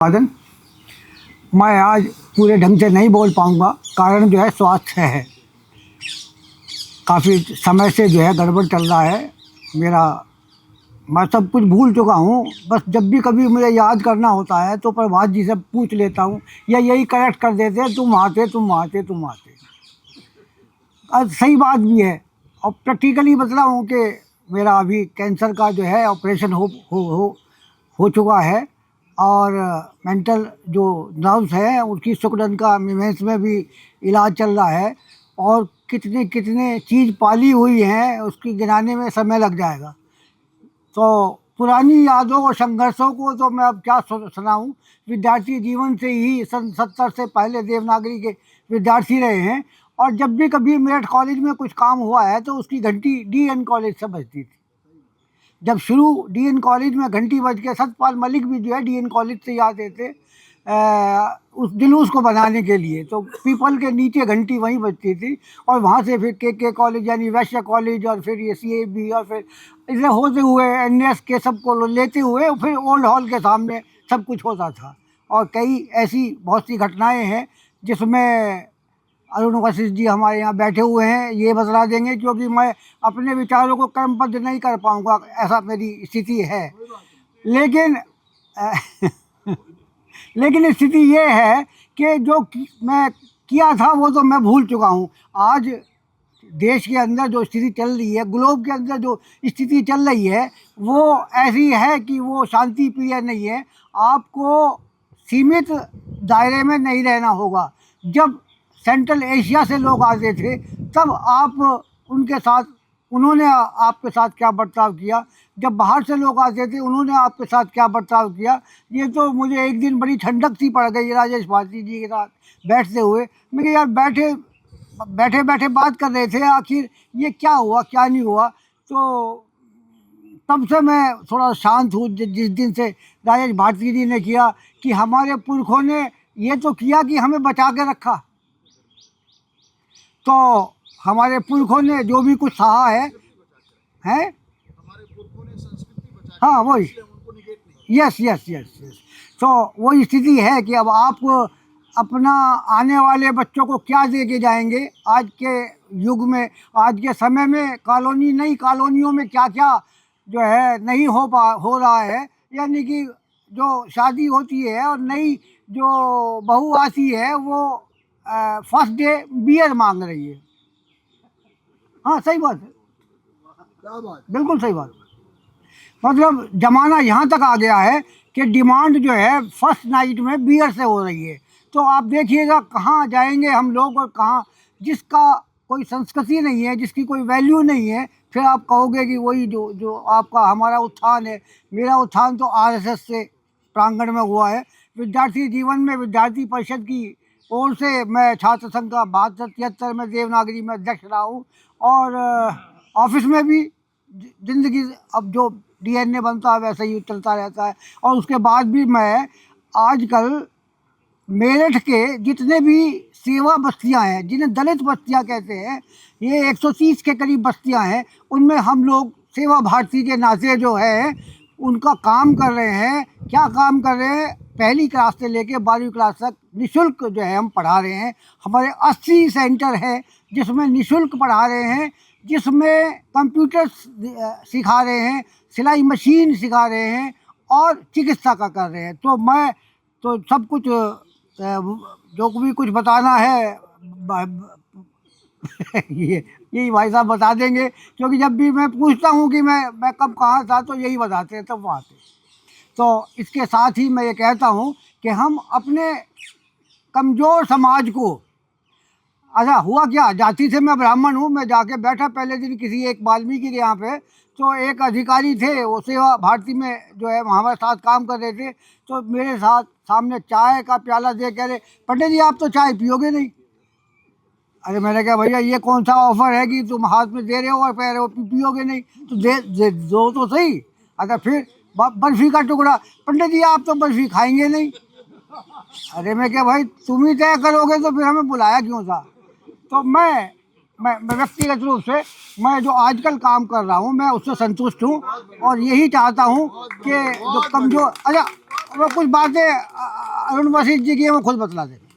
उत्पादन मैं आज पूरे ढंग से नहीं बोल पाऊँगा। कारण जो है स्वास्थ्य है। काफ़ी समय से जो है गड़बड़ चल रहा है मेरा। मैं सब कुछ भूल चुका हूँ। बस जब भी कभी मुझे याद करना होता है तो प्रभात जी से पूछ लेता हूँ या यही करेक्ट कर देते हैं, तुम वहाँ थे, तुम वहाँ थे, तुम वहाँ थे। सही बात भी है। और प्रैक्टिकली बता हूँ कि मेरा अभी कैंसर का जो है ऑपरेशन हो चुका है। और मेंटल जो नर्व्स हैं उसकी सुकड़न का मिमेंस में भी इलाज चल रहा है। और कितने कितने चीज़ पाली हुई हैं उसकी गिनाने में समय लग जाएगा। तो पुरानी यादों और संघर्षों को तो मैं अब क्या सुनाऊं। विद्यार्थी जीवन से ही सन 70 से पहले देवनागरी के विद्यार्थी रहे हैं। और जब भी कभी मेरठ कॉलेज में कुछ काम हुआ है तो उसकी घंटी डीएन कॉलेज से बजती थी। जब शुरू डीएन कॉलेज में घंटी बज के सतपाल मलिक भी जो है डीएन कॉलेज से ही आते थे उस जुलूस को बनाने के लिए। तो पीपल के नीचे घंटी वहीं बजती थी। और वहाँ से फिर के कॉलेज यानी वैश्य कॉलेज और फिर ये CAB और फिर इसे होते हुए NS के सबको लेते हुए फिर ओल्ड हॉल के सामने सब कुछ होता था। और कई ऐसी बहुत सी घटनाएं हैं जिसमें अरुण वशिष्ठ जी हमारे यहाँ बैठे हुए हैं, ये बतला देंगे। क्योंकि मैं अपने विचारों को क्रमबद्ध नहीं कर पाऊँगा, ऐसा मेरी स्थिति है। लेकिन लेकिन स्थिति ये है कि जो मैं किया था वो तो मैं भूल चुका हूँ। आज देश के अंदर जो स्थिति चल रही है, ग्लोब के अंदर जो स्थिति चल रही है, वो ऐसी है कि वो शांति प्रिय नहीं है। आपको सीमित दायरे में नहीं रहना होगा। जब सेंट्रल एशिया से लोग आते थे तब आप उनके साथ उन्होंने आपके साथ क्या बर्ताव किया, जब बाहर से लोग आते थे उन्होंने आपके साथ क्या बर्ताव किया। ये तो मुझे एक दिन बड़ी ठंडक सी पड़ गई राजेश भारती जी के साथ बैठते हुए। मैं कहा यार बैठे बैठे बात कर रहे थे, आखिर ये क्या हुआ क्या नहीं हुआ। तो तब से मैं थोड़ा शांत हूँ जिस दिन से राजेश भारती जी ने किया कि हमारे पुरखों ने ये तो किया कि हमें बचा के रखा। तो हमारे पुरखों ने जो भी कुछ सहा है हाँ वही, यस यस यस यस। तो वही स्थिति है कि अब आप अपना आने वाले बच्चों को क्या दे के जाएंगे। आज के युग में, आज के समय में नई कॉलोनियों में क्या क्या जो है नहीं हो रहा है। यानी कि जो शादी होती है और नई जो बहू आती है वो फर्स्ट डे बियर मांग रही है। हाँ सही बात है, बिल्कुल सही बात। मतलब जमाना यहाँ तक आ गया है कि डिमांड जो है फर्स्ट नाइट में बियर से हो रही है। तो आप देखिएगा कहाँ जाएंगे हम लोग। और कहाँ जिसका कोई संस्कृति नहीं है, जिसकी कोई वैल्यू नहीं है, फिर आप कहोगे कि वही जो जो आपका हमारा उत्थान है। मेरा उत्थान तो RSS से प्रांगण में हुआ है। विद्यार्थी जीवन में विद्यार्थी परिषद की ओर से मैं छात्र संघ का 72-73 में देवनागरी में अध्यक्ष रहा हूँ। और ऑफिस में भी जिंदगी अब जो DNA बनता है वैसे ही चलता रहता है। और उसके बाद भी मैं आजकल मेरठ के जितने भी सेवा बस्तियां हैं, जिन्हें दलित बस्तियां कहते हैं, ये 130 के करीब बस्तियां हैं। उनमें हम लोग सेवा भारती के नाते जो है उनका काम कर रहे हैं। क्या काम कर रहे हैं? पहली क्लास से लेके 12वीं क्लास तक निःशुल्क जो है हम पढ़ा रहे हैं। हमारे 80 सेंटर है जिसमें निःशुल्क पढ़ा रहे हैं, जिसमें कंप्यूटर सिखा रहे हैं, सिलाई मशीन सिखा रहे हैं और चिकित्सा का कर रहे हैं। तो मैं तो सब कुछ जो भी कुछ बताना है यही भाई साहब बता देंगे। क्योंकि जब भी मैं पूछता हूँ कि मैं कब कहाँ था तो यही बताते हैं तब वहाँ थे। तो इसके साथ ही मैं ये कहता हूँ कि हम अपने कमज़ोर समाज को, अच्छा हुआ क्या, जाति से मैं ब्राह्मण हूँ। मैं जाके बैठा पहले दिन किसी एक वाल्मीकि के यहाँ पे, तो एक अधिकारी थे वो सेवा भारती में जो है हमारे साथ काम कर रहे थे। तो मेरे साथ सामने चाय का प्याला दे कह रहे, पंडित जी आप तो चाय पियोगे नहीं। अरे मैंने कहा भैया ये कौन सा ऑफर है कि तुम हाथ में दे रहे हो और कह रहे हो पियोगे नहीं, तो दे दो तो सही। अच्छा फिर बर्फी का टुकड़ा, पंडित जी आप तो बर्फी खाएंगे नहीं। अरे मैं क्या भाई तुम ही तय करोगे तो फिर हमें बुलाया क्यों था। तो मैं व्यक्तिगत रूप से मैं जो आजकल काम कर रहा हूँ मैं उससे संतुष्ट हूँ। और यही चाहता हूँ कि जो कमजोर, अच्छा वो कुछ बातें अरुण वशिष्ठ जी की हैं, वो खुद बतला देंगे।